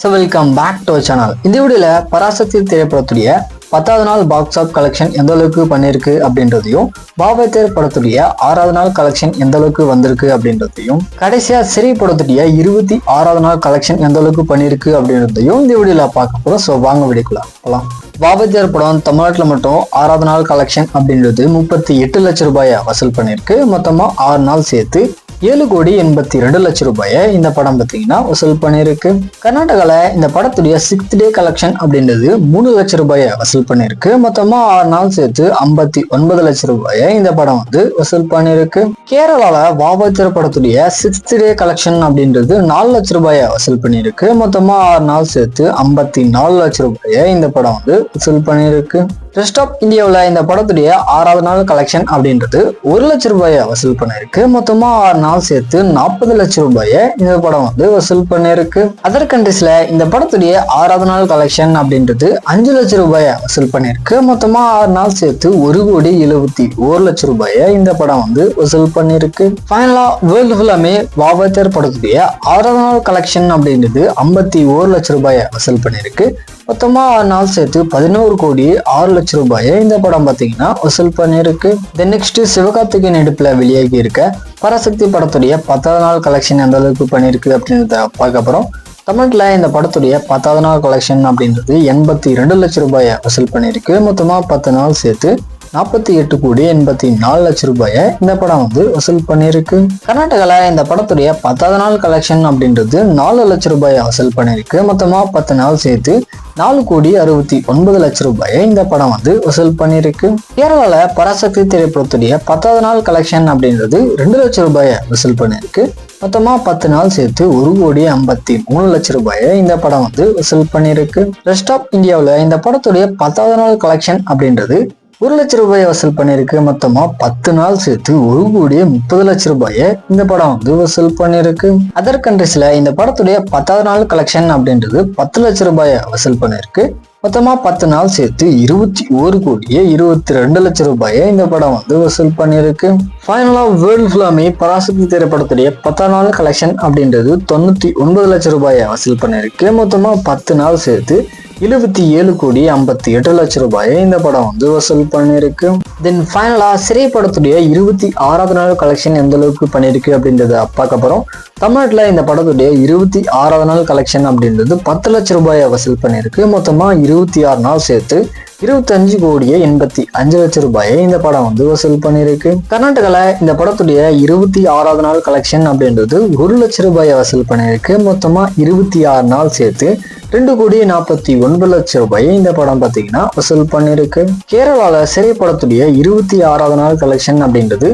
Welcome back to channel. இந்த வீடியோல பராசக்தி திரைப்படத்துடைய 10வது நாள் பாக்ஸ் ஆஃப் கலெக்ஷன் எந்த அளவுக்கு பண்ணிருக்கு அப்படின்றதையும், பாபத்தேர் படத்துடைய 6வது நாள் கலெக்ஷன் எந்த அளவுக்கு வந்திருக்கு அப்படின்றதையும், கடைசியா சிறை படத்துடைய 26வது நாள் கலெக்ஷன் எந்த அளவுக்கு பண்ணிருக்கு அப்படின்றதையும் இந்த வீடியோல பார்க்க போறோம். ஸோ வாங்க வீடியோக்குள்ள போலாம். பாபத்தேர் படம் தமிழ்நாட்டில் மட்டும் 6வது நாள் கலெக்ஷன் அப்படின்றது 38 லட்சம் ரூபாயை வசூல் பண்ணிருக்கு. மொத்தமா 6 நாள் சேர்த்து 7,82 லட்சம் ரூபாயை இந்த படம் பார்த்தீங்கன்னா வசூல் பண்ணிருக்கு. கர்நாடகால இந்த படத்துடைய 6th டே கலெக்ஷன் அப்படின்றது 3 லட்சம் ரூபாயை வசூல் பண்ணிருக்கு. மொத்தமா 6 நாள் சேர்த்து 59 லட்சம் ரூபாயை இந்த படம் வசூல் பண்ணிருக்கு. கேரளால பாபத்தேர் படத்துடைய 6th டே கலெக்ஷன் அப்படின்றது 4 லட்சம் ரூபாயை வசூல் பண்ணிருக்கு. மொத்தமா 6 நாள் சேர்த்து 54 லட்சம் ரூபாயை இந்த படம் வசூல் பண்ணிருக்கு. ரெஸ்ட் ஆஃப் இந்தியாவில் இந்த படத்துடைய 6வது நாள் கலெக்ஷன் அப்படின்றது 1 லட்சம் ரூபாயை வசூல் பண்ணிருக்கு. மொத்தமா 6 நாள் சேர்த்து 40 லட்சம் ரூபாயை இந்த படம் வசூல் பண்ணிருக்கு. அதர் கண்ட்ரீஸ்ல இந்த படத்துடைய 6வது நாள் கலெக்ஷன் அப்படின்றது 5 லட்சம் ரூபாயை வசூல் பண்ணிருக்கு. மொத்தமா 6 நாள் சேர்த்து 1,71 லட்சம் ரூபாயை இந்த படம் வசூல் பண்ணிருக்கு. ஃபைனலா வேர்ல்டு ஃபுல்லாமே பாபத்தேர் படத்துடைய 6வது நாள் கலெக்ஷன் அப்படின்றது 51 லட்சம் ரூபாயை வசூல் பண்ணிருக்கு. மொத்தமா 6 நாள் சேர்த்து 11,06 லட்சம் ரூபாயை இந்த படம் பார்த்தீங்கன்னா வசூல் பண்ணிருக்கு. தென் நெக்ஸ்ட் சிவகார்த்திகேயன் நடிப்புல வெளியாகி இருக்க பராசக்தி படத்துடைய 10வது நாள் கலெக்ஷன் எந்த அளவுக்கு பண்ணிருக்கு அப்படின்றத பார்க்க போறோம். தமிழ்ல இந்த படத்துடைய 10வது நாள் கலெக்ஷன் அப்படின்றது 82 லட்சம் ரூபாயை வசூல் பண்ணிருக்கு. மொத்தமா 10 நாள் சேர்த்து 48,84 லட்சம் ரூபாயை இந்த படம் வசூல் பண்ணிருக்கு. கர்நாடகால இந்த படத்துடைய 10வது நாள் கலெக்ஷன் அப்படின்றது 4 லட்சம் ரூபாயை வசூல் பண்ணிருக்கு. மொத்தமா 10 நாள் சேர்த்து 4,69 லட்சம் ரூபாயை இந்த படம் வசூல் பண்ணிருக்கு. கேரளால பராசக்தி திரைப்படத்துடைய 10வது நாள் கலெக்ஷன் அப்படின்றது 2 லட்சம் ரூபாயை வசூல் பண்ணிருக்கு. மொத்தமா 10 நாள் சேர்த்து 1,53 லட்சம் ரூபாயை இந்த படம் வசூல் பண்ணிருக்கு. ரெஸ்ட் ஆஃப் இந்தியாவில் இந்த படத்துடைய 10வது நாள் கலெக்ஷன் அப்படின்றது 1 லட்சம் ரூபாயை வசூல் பண்ணிருக்கு. மொத்தமா 10 நாள் சேர்த்து 1,30 லட்சம் ரூபாயை இந்த படம் வசூல் பண்ணிருக்கு. அதர் கண்ட்ரீஸ்ல இந்த படத்துடைய 10வது நாள் கலெக்ஷன் அப்படின்றது 10 லட்சம் ரூபாயை வசூல் பண்ணிருக்கு. மொத்தமா 10 நாள் சேர்த்து 21,22 லட்சம் ரூபாயை இந்த படம் வசூல் பண்ணிருக்கு. ஃபைனலா வேர்ல்டு ஃபுல்லாமே பராசக்தி திரைப்படத்துடைய 10வது நாள் கலெக்ஷன் அப்படின்றது 99 லட்சம் ரூபாயை வசூல் பண்ணிருக்கு. மொத்தமா 10 நாள் சேர்த்து 77,58 லட்சம் ரூபாயை இந்த படம் வசூல் பண்ணிருக்கு. தென் ஃபைனலா சிறை படத்துடைய 26வது நாள் கலெக்ஷன் எந்த அளவுக்கு பண்ணிருக்கு அப்படின்றத பார்க்க போறோம். தமிழ்நாட்டுல இந்த படத்துடைய 26வது நாள் கலெக்ஷன் அப்படின்றது 10 லட்சம் ரூபாயை வசூல் பண்ணிருக்கு. மொத்தமா 26 நாள் சேர்த்து 25,85 லட்சம் ரூபாயை இந்த படம் வசூல் பண்ணிருக்கு. கர்நாடகால இந்த படத்துடைய 26வது நாள் கலெக்ஷன் அப்படின்றது 1 லட்சம் ரூபாயை வசூல் பண்ணிருக்கு. மொத்தமா 26 நாள் சேர்த்து 2,49 லட்சம் ரூபாயை இந்த படம் பார்த்தீங்கன்னா வசூல் பண்ணிருக்கு. கேரளால சிறை படத்துடைய 26வது நாள் கலெக்ஷன் அப்படின்றது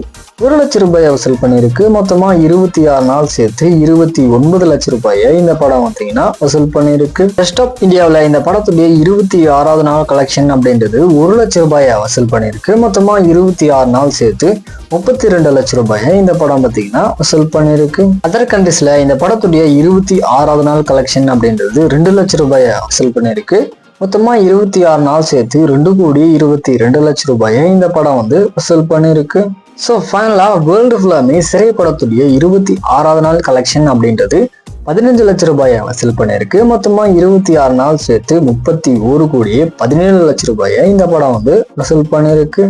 1 லட்சம் ரூபாயை வசூல் பண்ணிருக்கு. மொத்தமா 26 நாள் சேர்த்து 29 லட்சம் ரூபாயை இந்த படம் பார்த்தீங்கன்னா வசூல் பண்ணிருக்கு. ரெஸ்ட் ஆஃப் இந்தியாவில் இந்த படத்துடைய 26வது நாள் கலெக்ஷன் அப்படின்றது 1 லட்சம் ரூபாயை வசூல் பண்ணிருக்கு. மொத்தமா 26 நாள் சேர்த்து 32 லட்சம் ரூபாயை இந்த படம் பார்த்தீங்கன்னா வசூல் பண்ணிருக்கு. அதர் கண்ட்ரீஸ்ல இந்த படத்துடைய 26வது நாள் கலெக்ஷன் அப்படின்றது 2 லட்சம் ரூபாயை வசூல் பண்ணிருக்கு. மொத்தமா 26 நாள் சேர்த்து 2,22 லட்சம் ரூபாயை இந்த படம் வசூல் பண்ணிருக்கு. ஸோ ஃபைனலா வேர்ல்டு ஃபுல்லாமே சிறை படத்துடைய 26வது நாள் கலெக்ஷன் அப்படின்றது 15 லட்சம் ரூபாயை வசூல் பண்ணிருக்கு. மொத்தமா 26 நாள் சேர்த்து 31,17 லட்சம் ரூபாயை இந்த படம் வசூல் பண்ணிருக்கு.